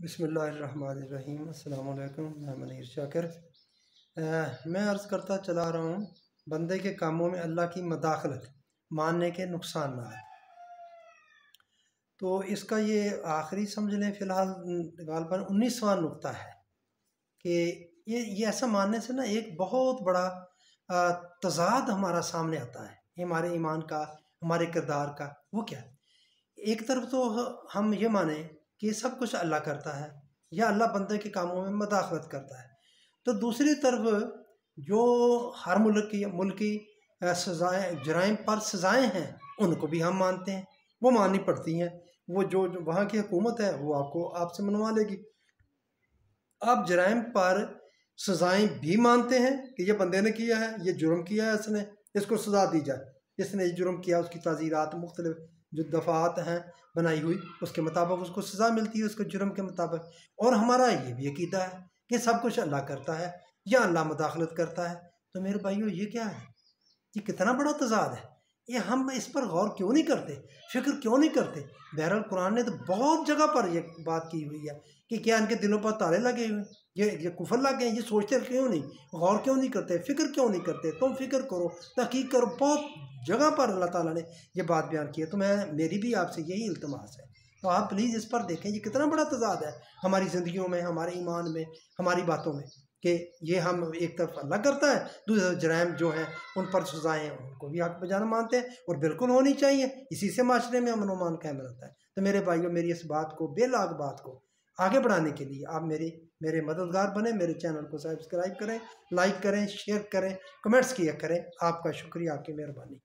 बिस्मिल्लाहिर्रहमानिर्रहीम। अस्सलाम वालेकुम। मैं मनीर शाकिर। मैं अर्ज़ करता चला रहा हूँ, बंदे के कामों में अल्लाह की मदाखलत, मानने के नुकसान ना। तो इसका ये आखिरी समझ लें फ़िलहाल गालबन 19वां नुक्ता है कि ये ऐसा मानने से ना एक बहुत बड़ा तज़ाद हमारा सामने आता है, हमारे ईमान का, हमारे किरदार का। वो क्या है? एक तरफ तो हम ये माने कि सब कुछ अल्लाह करता है या अल्लाह बंदे के कामों में मदाखलत करता है, तो दूसरी तरफ जो हर मुल्की सज़ाएँ जराइम पर सज़ाएँ हैं उनको भी हम मानते हैं, वो माननी पड़ती हैं। वो जो वहाँ की हुकूमत है वो आपसे मनवा लेगी। आप जराइम पर सज़ाएँ भी मानते हैं कि ये बंदे ने किया है, ये जुर्म किया है, इसने, इसको सज़ा दी जाए। इसने जुर्म किया, उसकी ताज़ीरात मुख्तलिफ जो दफ़ात हैं बनाई हुई, उसके मुताबिक उसको सज़ा मिलती है, उसके जुर्म के मुताबिक। और हमारा ये भी अकीदा है कि सब कुछ अल्लाह करता है या अल्लाह मुदाखलत करता है। तो मेरे भाइयों, ये क्या है? ये कितना बड़ा तज़ाद है। ये हम इस पर गौर क्यों नहीं करते, फिक्र क्यों नहीं करते? बहरहाल कुरान ने तो बहुत जगह पर ये बात की हुई है कि क्या इनके दिलों पर ताले लगे हुए, ये कुफर लगे हैं। ये सोचते क्यों नहीं, गौर क्यों नहीं करते, फिक्र क्यों नहीं करते? तुम फिक्र करो, तहकीक करो। बहुत जगह पर अल्लाह ताला ने ये बात बयान की है। तो मेरी भी आपसे यही इल्तमास है, तो आप प्लीज़ इस पर देखें, ये कितना बड़ा तज़ाद है हमारी ज़िंदगियों में, हमारे ईमान में, हमारी बातों में, कि ये हम एक तरफ अल्लाह करता है, दूसरी तरफ जराइम जो हैं उन पर सज़ाएँ हैं, उनको भी हक बजाना मानते हैं और बिल्कुल होनी चाहिए। इसी से माशरे में अमन व मान कायम रहता है। तो मेरे भाइयों, मेरी इस बात को, बेलाग बात को आगे बढ़ाने के लिए आप मेरे मददगार बने। मेरे चैनल को सब्सक्राइब करें, लाइक करें, शेयर करें, कमेंट्स किया करें। आपका शुक्रिया, आपकी मेहरबानी।